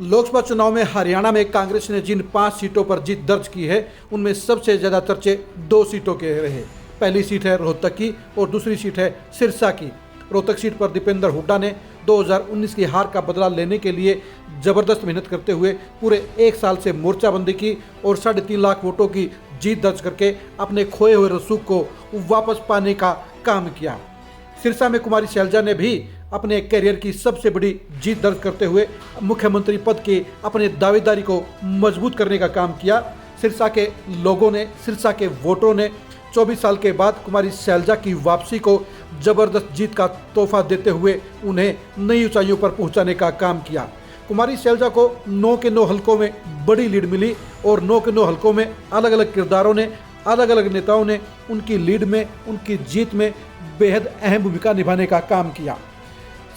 लोकसभा चुनाव में हरियाणा में कांग्रेस ने जिन 5 सीटों पर जीत दर्ज की है उनमें सबसे ज़्यादा चर्चे 2 सीटों के रहे। पहली सीट है रोहतक की और दूसरी सीट है सिरसा की। रोहतक सीट पर दीपेंद्र हुड्डा ने 2019 की हार का बदला लेने के लिए जबरदस्त मेहनत करते हुए पूरे 1 साल से मोर्चाबंदी की और 3.5 लाख वोटों की जीत दर्ज करके अपने खोए हुए रसूख को वापस पाने का काम किया। सिरसा में कुमारी शैलजा ने भी अपने करियर की सबसे बड़ी जीत दर्ज करते हुए मुख्यमंत्री पद के अपने दावेदारी को मजबूत करने का काम किया। सिरसा के लोगों ने, सिरसा के वोटरों ने 24 साल के बाद कुमारी शैलजा की वापसी को जबरदस्त जीत का तोहफा देते हुए उन्हें नई ऊंचाइयों पर पहुंचाने का काम किया। कुमारी शैलजा को 9 के 9 हलकों में बड़ी लीड मिली और 9 के 9 हलकों में अलग अलग किरदारों ने, अलग अलग नेताओं ने उनकी लीड में, उनकी जीत में बेहद अहम भूमिका निभाने का काम किया।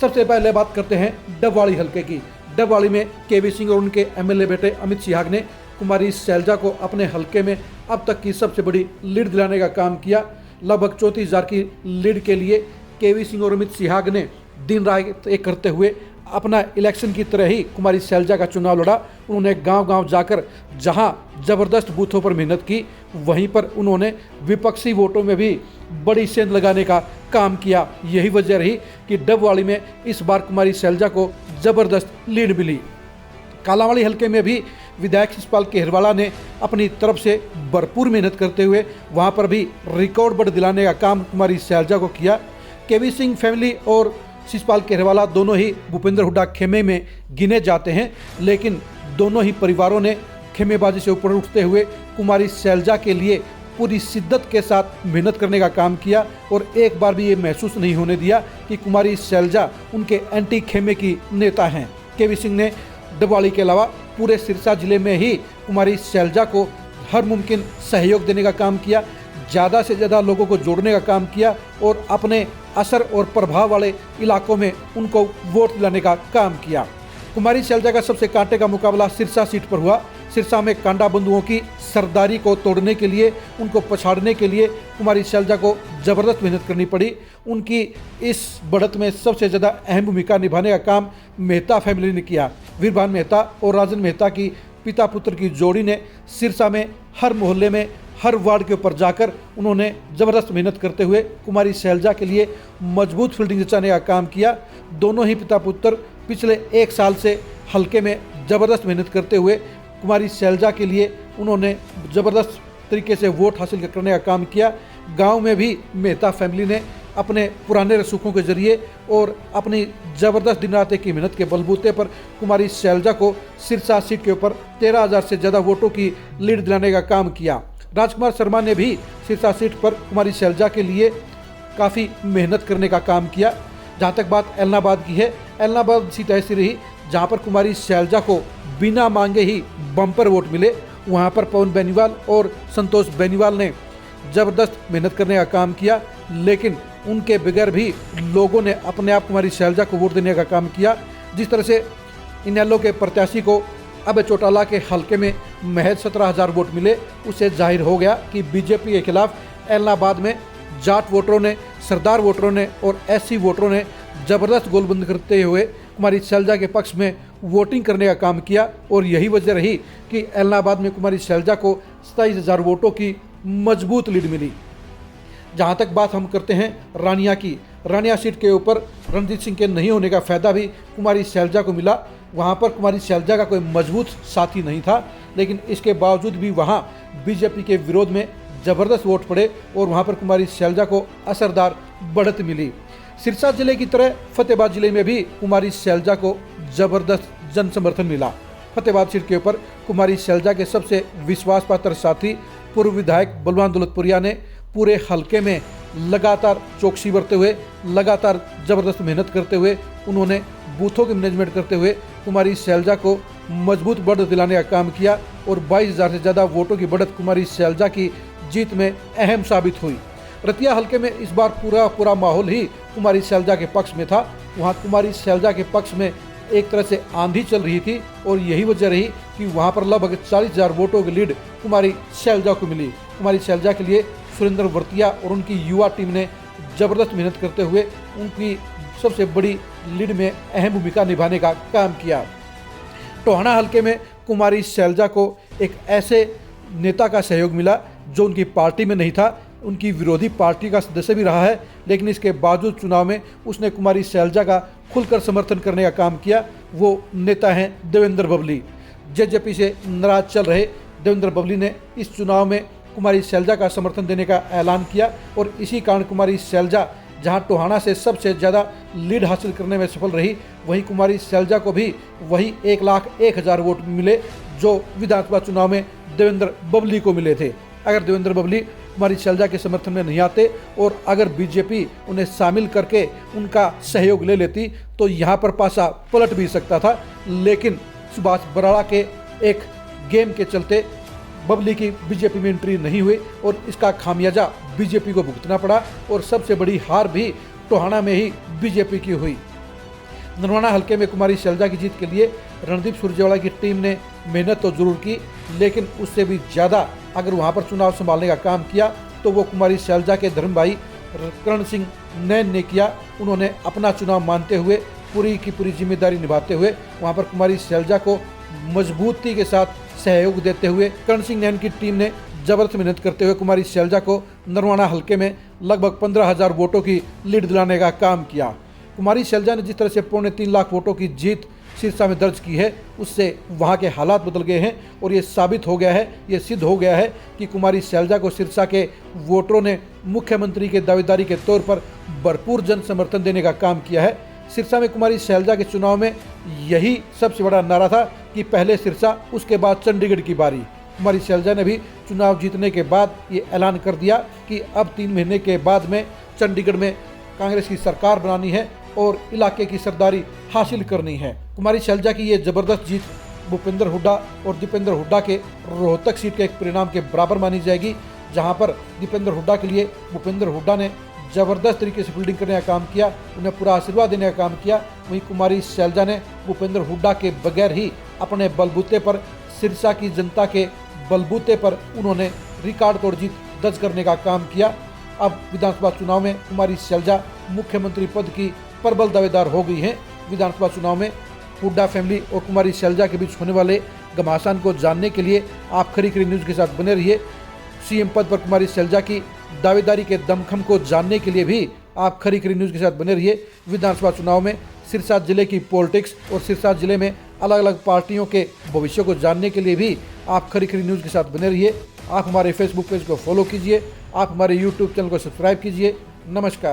सबसे पहले बात करते हैं डबवाली हलके की। डबवाली में केवी सिंह और उनके एमएलए बेटे अमित सिहाग ने कुमारी शैलजा को अपने हलके में अब तक की सबसे बड़ी लीड दिलाने का काम किया। लगभग 34,000 की लीड के लिए केवी सिंह और अमित सिहाग ने दिन रात एक करते हुए अपना इलेक्शन की तरह ही कुमारी शैलजा का चुनाव लड़ा। उन्होंने गांव-गांव जाकर जहां जबरदस्त बूथों पर मेहनत की, वहीं पर उन्होंने विपक्षी वोटों में भी बड़ी सेंध लगाने का काम किया। यही वजह रही कि डबवाली में इस बार कुमारी शैलजा को जबरदस्त लीड मिली। कालावाड़ी हलके में भी विधायक शिषपाल केहरवाला ने अपनी तरफ से भरपूर मेहनत करते हुए वहां पर भी रिकॉर्ड बढ़ दिलाने का काम कुमारी शैलजा को किया। केवी सिंह फैमिली और शिषपाल केहरवाला दोनों ही भूपेंद्र हुड्डा खेमे में गिने जाते हैं, लेकिन दोनों ही परिवारों ने खेमेबाजी से ऊपर उठते हुए कुमारी शैलजा के लिए पूरी शिद्दत के साथ मेहनत करने का काम किया और एक बार भी ये महसूस नहीं होने दिया कि कुमारी शैलजा उनके एंटी खेमे की नेता हैं। केवी सिंह ने डबवाली के अलावा पूरे सिरसा जिले में ही कुमारी शैलजा को हर मुमकिन सहयोग देने का काम किया, ज़्यादा से ज़्यादा लोगों को जोड़ने का काम किया और अपने असर और प्रभाव वाले इलाकों में उनको वोट दिलाने का काम किया। कुमारी शैलजा का सबसे कांटे का मुकाबला सिरसा सीट पर हुआ। सिरसा में कांडा बंधुओं की सरदारी को तोड़ने के लिए, उनको पछाड़ने के लिए कुमारी शैलजा को जबरदस्त मेहनत करनी पड़ी। उनकी इस बढ़त में सबसे ज़्यादा अहम भूमिका निभाने का काम मेहता फैमिली ने किया। वीरभान मेहता और राजन मेहता की पिता पुत्र की जोड़ी ने सिरसा में हर मोहल्ले में, हर वार्ड के ऊपर जाकर उन्होंने ज़बरदस्त मेहनत करते हुए कुमारी शैलजा के लिए मजबूत फील्डिंग रचाने का काम किया। दोनों ही पिता पुत्र पिछले 1 साल से हल्के में ज़बरदस्त मेहनत करते हुए कुमारी शैलजा के लिए उन्होंने ज़बरदस्त तरीके से वोट हासिल करने का काम किया। गांव में भी मेहता फैमिली ने अपने पुराने रसूखों के जरिए और अपनी ज़बरदस्त दिन रात की मेहनत के बलबूते पर कुमारी शैलजा को सिरसा सीट के ऊपर 13,000 से ज़्यादा वोटों की लीड दिलाने का काम किया। राजकुमार शर्मा ने भी सिरसा सीट पर कुमारी शैलजा के लिए काफ़ी मेहनत करने का काम किया। जहाँ तक बात एलनाबाद की है, एलनाबाद सीट ऐसी रही जहाँ पर कुमारी शैलजा को बिना मांगे ही बम्पर वोट मिले। वहाँ पर पवन बेनीवाल और संतोष बेनीवाल ने ज़बरदस्त मेहनत करने का काम किया, लेकिन उनके बगैर भी लोगों ने अपने आप कुमारी शैलजा को वोट देने का काम किया। जिस तरह से इनेलो के प्रत्याशी को अब चौटाला के हलके में महज 17,000 वोट मिले, उससे जाहिर हो गया कि बीजेपी के खिलाफ एलनाबाद में जाट वोटरों ने, सरदार वोटरों ने और एससी वोटरों ने ज़बरदस्त गोलबंद करते हुए कुमारी शैलजा के पक्ष में वोटिंग करने का काम किया और यही वजह रही कि एलनाबाद में कुमारी शैलजा को 27,000 वोटों की मजबूत लीड मिली। जहाँ तक बात हम करते हैं रानिया की, रानिया सीट के ऊपर रणजीत सिंह के नहीं होने का फ़ायदा भी कुमारी शैलजा को मिला। वहाँ पर कुमारी शैलजा का कोई मजबूत साथी नहीं था, लेकिन इसके बावजूद भी वहाँ बीजेपी के विरोध में ज़बरदस्त वोट पड़े और वहाँ पर कुमारी शैलजा को असरदार बढ़त मिली। सिरसा जिले की तरह फतेहाबाद जिले में भी कुमारी शैलजा को ज़बरदस्त जन समर्थन मिला। फतेहाबाद सीट के ऊपर कुमारी शैलजा के सबसे विश्वास पात्र साथी पूर्व विधायक बलवान दौलतपुरिया ने पूरे हलके में लगातार चौकसी बरते हुए, लगातार ज़बरदस्त मेहनत करते हुए, उन्होंने बूथों की मैनेजमेंट करते हुए कुमारी शैलजा को मजबूत बढ़त दिलाने का काम किया और 22,000 से ज़्यादा वोटों की बढ़त कुमारी शैलजा की जीत में अहम साबित हुई। रतिया हलके में इस बार पूरा माहौल ही कुमारी शैलजा के पक्ष में था। वहाँ कुमारी शैलजा के पक्ष में एक तरह से आंधी चल रही थी और यही वजह रही कि वहाँ पर लगभग 40,000 वोटों की लीड कुमारी शैलजा को मिली। कुमारी शैलजा के लिए सुरेंद्र वर्तिया और उनकी युवा टीम ने ज़बरदस्त मेहनत करते हुए उनकी सबसे बड़ी लीड में अहम भूमिका निभाने का काम किया। टोहाना हलके में कुमारी शैलजा को एक ऐसे नेता का सहयोग मिला जो उनकी पार्टी में नहीं था, उनकी विरोधी पार्टी का सदस्य भी रहा है, लेकिन इसके बावजूद चुनाव में उसने कुमारी शैलजा का खुलकर समर्थन करने का काम किया। वो नेता हैं देवेंद्र बबली। जेजेपी से नाराज चल रहे देवेंद्र बबली ने इस चुनाव में कुमारी शैलजा का समर्थन देने का ऐलान किया और इसी कारण कुमारी शैलजा जहां टोहाना से सबसे ज़्यादा लीड हासिल करने में सफल रही, वहीं कुमारी शैलजा को भी वही 1,01,000 वोट मिले जो विधानसभा चुनाव में देवेंद्र बबली को मिले थे। अगर देवेंद्र बबली कुमारी शैलजा के समर्थन में नहीं आते और अगर बीजेपी उन्हें शामिल करके उनका सहयोग ले लेती तो यहाँ पर पासा पलट भी सकता था, लेकिन सुभाष बराड़ा के एक गेम के चलते बबली की बीजेपी में एंट्री नहीं हुई और इसका खामियाजा बीजेपी को भुगतना पड़ा और सबसे बड़ी हार भी टोहाना में ही बीजेपी की हुई। नरवाना हलके में कुमारी शैलजा की जीत के लिए रणदीप सुरजेवाला की टीम ने मेहनत तो जरूर की, लेकिन उससे भी ज़्यादा अगर वहां पर चुनाव संभालने का काम किया तो वो कुमारी शैलजा के धर्म भाई करण सिंह नैन ने किया। उन्होंने अपना चुनाव मानते हुए पूरी की पूरी जिम्मेदारी निभाते हुए वहां पर कुमारी शैलजा को मजबूती के साथ सहयोग देते हुए करण सिंह नैन की टीम ने जबरदस्त मेहनत करते हुए कुमारी शैलजा को नरवाना हलके में लगभग 15,000 वोटों की लीड दिलाने का काम किया। कुमारी शैलजा ने जिस तरह से 3.25 लाख वोटों की जीत सिरसा में दर्ज की है, उससे वहाँ के हालात बदल गए हैं और ये साबित हो गया है, ये सिद्ध हो गया है कि कुमारी शैलजा को सिरसा के वोटरों ने मुख्यमंत्री के दावेदारी के तौर पर भरपूर जन समर्थन देने का काम किया है। सिरसा में कुमारी शैलजा के चुनाव में यही सबसे बड़ा नारा था कि पहले सिरसा उसके बाद चंडीगढ़ की बारी। कुमारी शैलजा ने भी चुनाव जीतने के बाद ये ऐलान कर दिया कि अब 3 महीने के बाद में चंडीगढ़ में कांग्रेस की सरकार बनानी है और इलाके की सरदारी हासिल करनी है। कुमारी शैलजा की ये जबरदस्त जीत भूपेंद्र हुड्डा और दीपेंद्र हुड्डा के रोहतक सीट के एक परिणाम के बराबर मानी जाएगी, जहां पर दीपेंद्र हुड्डा के लिए भूपेंद्र हुड्डा ने जबरदस्त तरीके से फील्डिंग करने का काम किया, उन्हें पूरा आशीर्वाद देने का काम किया। वहीं कुमारी शैलजा ने भूपेंद्र हुड्डा के बगैर ही अपने बलबूते पर सिरसा की जनता के बलबूते पर उन्होंने रिकॉर्ड तोड़ जीत दर्ज करने का काम किया। अब विधानसभा चुनाव में कुमारी शैलजा मुख्यमंत्री पद की प्रबल दावेदार हो गई हैं। विधानसभा चुनाव में हुड्डा फैमिली और कुमारी शैलजा के बीच होने वाले घमासान को जानने के लिए आप खरी खरी न्यूज़ के साथ बने रहिए। सीएम पद पर कुमारी शैलजा की दावेदारी के दमखम को जानने के लिए भी आप खरी खरी न्यूज़ के साथ बने रहिए। विधानसभा चुनाव में सिरसा जिले की पॉलिटिक्स और सिरसा जिले में अलग अलग पार्टियों के भविष्य को जानने के लिए भी आप खरी खरी न्यूज़ के साथ बने रहिए। आप हमारे फेसबुक पेज को फॉलो कीजिए, आप हमारे यूट्यूब चैनल को सब्सक्राइब कीजिए। नमस्कार।